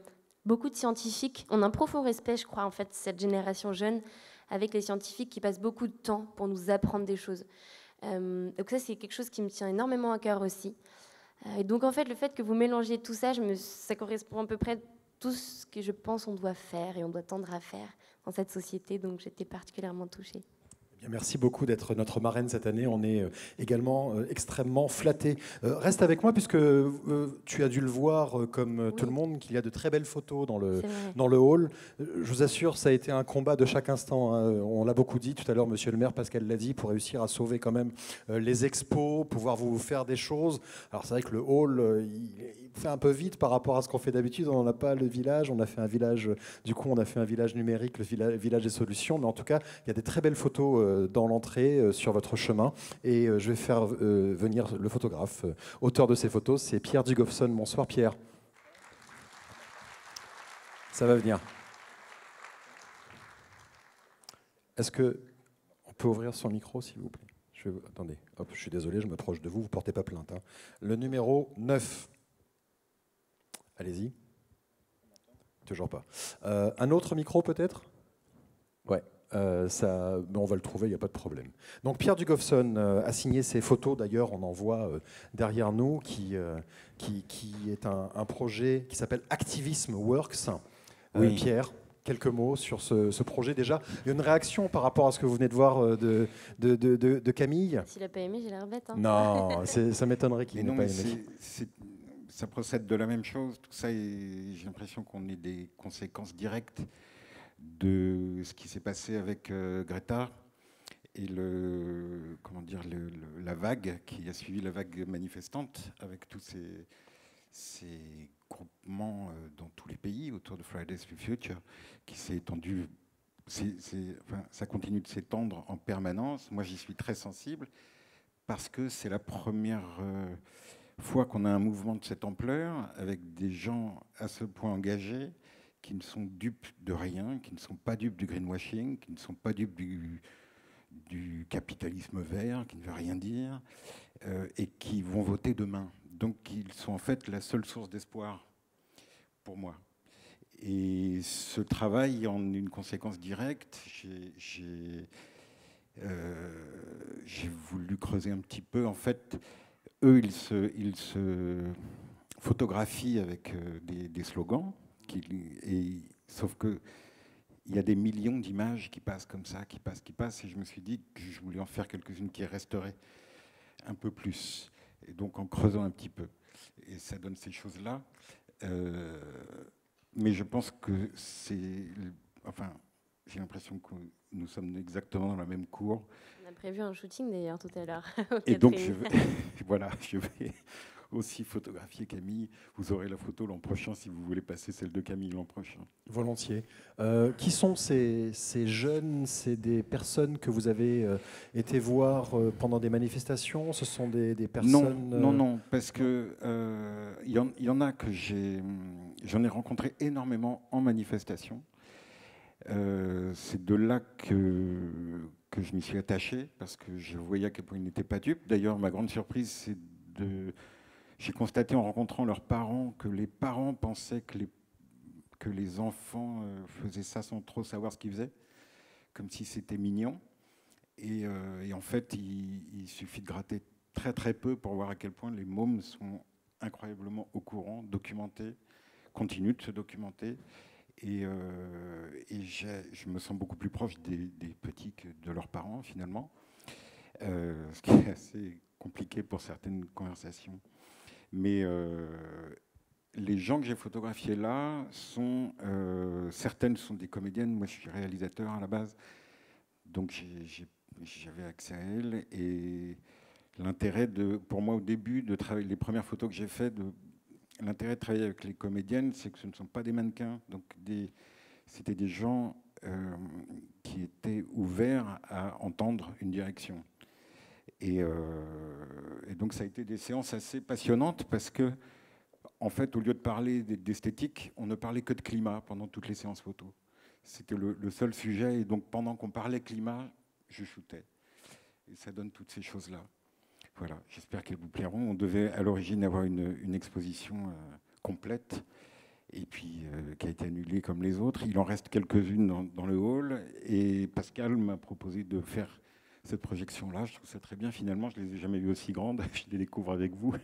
beaucoup de scientifiques, on a un profond respect, je crois, en fait, cette génération jeune, avec les scientifiques qui passent beaucoup de temps pour nous apprendre des choses. Donc ça, c'est quelque chose qui me tient énormément à cœur aussi. Et donc, en fait, le fait que vous mélangiez tout ça, ça correspond à peu près tout ce que je pense on doit faire et on doit tendre à faire dans cette société. Donc, j'étais particulièrement touchée. Merci beaucoup d'être notre marraine cette année. On est également extrêmement flattés. Reste avec moi puisque tu as dû le voir comme tout le monde, qu'il y a de très belles photos dans le hall. Je vous assure, ça a été un combat de chaque instant. Hein. On l'a beaucoup dit tout à l'heure, monsieur le maire, Pascal l'a dit, pour réussir à sauver quand même les expos, pouvoir vous faire des choses. Alors c'est vrai que le hall, il fait un peu vite par rapport à ce qu'on fait d'habitude. On n'a pas le village, on a fait un village, du coup on a fait un village numérique, le village des solutions. Mais en tout cas, il y a des très belles photos dans l'entrée sur votre chemin, et je vais faire venir le photographe. Auteur de ces photos, c'est Pierre Dugofson. Bonsoir Pierre. Ça va venir. Est-ce qu'on peut ouvrir son micro, s'il vous plaît? Attendez, hop, je suis désolé, je m'approche de vous, vous ne portez pas plainte. Hein. Le numéro 9. Allez-y. Toujours pas. Un autre micro peut-être? Ouais. Mais on va le trouver, il n'y a pas de problème. Donc Pierre Dugofson a signé ces photos, d'ailleurs on en voit derrière nous, qui est un projet qui s'appelle Activism Works. Oui. Pierre, quelques mots sur ce projet déjà. Il y a une réaction par rapport à ce que vous venez de voir de Camille. S'il n'a pas aimé, j'ai l'air bête. Hein. Non, ça m'étonnerait qu'il n'ait pas aimé. Ça procède de la même chose, tout ça, et j'ai l'impression qu'on ait des conséquences directes de ce qui s'est passé avec Greta et la vague qui a suivi la vague manifestante, avec tous ces groupements dans tous les pays autour de Fridays for Future, qui s'est étendu. Ça continue de s'étendre en permanence. Moi, j'y suis très sensible parce que c'est la première fois qu'on a un mouvement de cette ampleur avec des gens à ce point engagés, qui ne sont dupes de rien, qui ne sont pas dupes du greenwashing, qui ne sont pas dupes du capitalisme vert, qui ne veut rien dire, et qui vont voter demain. Donc ils sont en fait la seule source d'espoir pour moi. Et ce travail en une conséquence directe, j'ai voulu creuser un petit peu. En fait, eux, ils se photographient avec des slogans, sauf qu'il y a des millions d'images qui passent comme ça, qui passent, et je me suis dit que je voulais en faire quelques-unes qui resteraient un peu plus. Et donc en creusant un petit peu. Et ça donne ces choses-là. Mais je pense que c'est... Enfin, j'ai l'impression que nous sommes exactement dans la même cour. On a prévu un shooting d'ailleurs tout à l'heure. Et donc je vais aussi photographier Camille. Vous aurez la photo l'an prochain si vous voulez passer celle de Camille l'an prochain. Volontiers. Qui sont ces jeunes? C'est des personnes que vous avez été voir pendant des manifestations? Ce sont des personnes... Non, parce que y en a que j'en ai rencontré énormément en manifestation. C'est de là que je m'y suis attaché, parce que je voyais à quel point ils n'étaient pas dupes. D'ailleurs, ma grande surprise, c'est j'ai constaté en rencontrant leurs parents que les parents pensaient que les enfants faisaient ça sans trop savoir ce qu'ils faisaient, comme si c'était mignon. Et en fait, il suffit de gratter très très peu pour voir à quel point les mômes sont incroyablement au courant, documentés, continue de se documenter. Et je me sens beaucoup plus proche des petits que de leurs parents, finalement. Ce qui est assez compliqué pour certaines conversations. Mais les gens que j'ai photographiés là, certaines sont des comédiennes. Moi, je suis réalisateur à la base. Donc, j'avais accès à elles. Et l'intérêt, pour moi, au début, de travailler, les premières photos que j'ai faites, l'intérêt de travailler avec les comédiennes, c'est que ce ne sont pas des mannequins. Donc, c'était des gens qui étaient ouverts à entendre une direction. Et donc, ça a été des séances assez passionnantes parce que, en fait, au lieu de parler d'esthétique, on ne parlait que de climat pendant toutes les séances photos. C'était le seul sujet. Et donc, pendant qu'on parlait climat, je shootais. Et ça donne toutes ces choses-là. Voilà, j'espère qu'elles vous plairont. On devait à l'origine avoir une exposition complète, et puis qui a été annulée comme les autres. Il en reste quelques-unes dans le hall, et Pascal m'a proposé de faire cette projection-là. Je trouve ça très bien. Finalement, je ne les ai jamais vues aussi grandes. Je les découvre avec vous.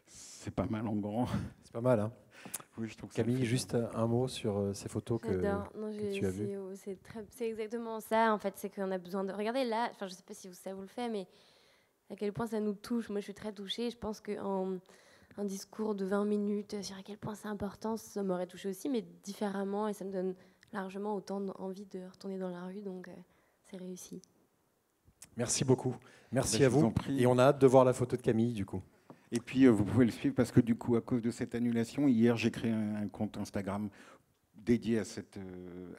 C'est pas mal en grand. C'est pas mal, hein. Oui, je trouve que Camille, juste un mot sur ces photos que tu as vues. C'est exactement ça, en fait. C'est qu'on a besoin de... Regardez là, enfin, je ne sais pas si ça vous le fait, mais à quel point ça nous touche. Moi, je suis très touchée. Je pense qu'un discours de 20 minutes sur à quel point c'est important, ça m'aurait touché aussi, mais différemment. Et ça me donne largement autant envie de retourner dans la rue. Donc, c'est réussi. Merci beaucoup. Merci à vous. Et on a hâte de voir la photo de Camille, du coup. Et puis, vous pouvez le suivre parce que, du coup, à cause de cette annulation, hier, j'ai créé un compte Instagram dédié à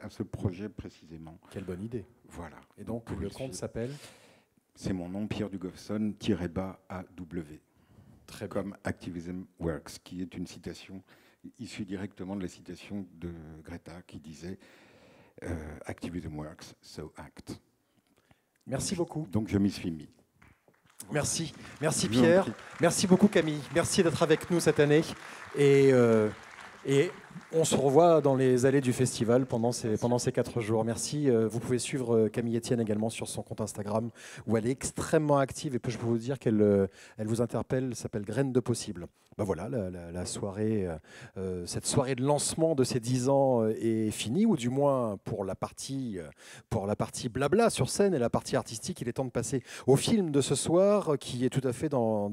ce projet précisément. Quelle bonne idée. Voilà. Et donc, le compte s'appelle ? C'est mon nom, Pierre Dugofson, _AW. Très bien. Comme Activism Works, qui est une citation issue directement de la citation de Greta qui disait Activism works, so act. Merci beaucoup. Donc je m'y suis mis. Merci. Merci Pierre. Merci beaucoup Camille. Merci d'être avec nous cette année. Et on se revoit dans les allées du festival pendant ces 4 jours. Merci. Vous pouvez suivre Camille Etienne également sur son compte Instagram où elle est extrêmement active et je peux vous dire qu'elle vous interpelle, s'appelle Graines de Possible. Ben voilà, la soirée, cette soirée de lancement de ces 10 ans est finie, ou du moins pour la partie blabla sur scène et la partie artistique. Il est temps de passer au film de ce soir qui est tout à fait dans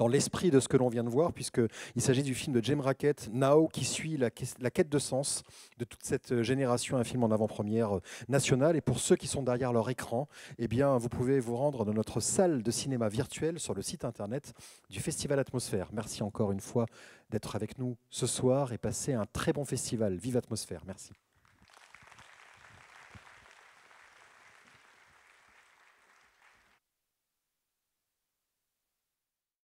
l'esprit de ce que l'on vient de voir, puisqu'il s'agit du film de Jem Rackett, Now, qui suit la quête de sens de toute cette génération, un film en avant-première nationale. Et pour ceux qui sont derrière leur écran, eh bien, vous pouvez vous rendre dans notre salle de cinéma virtuelle sur le site internet du Festival Atmosphère. Merci encore une fois d'être avec nous ce soir et passer un très bon festival. Vive Atmosphère. Merci.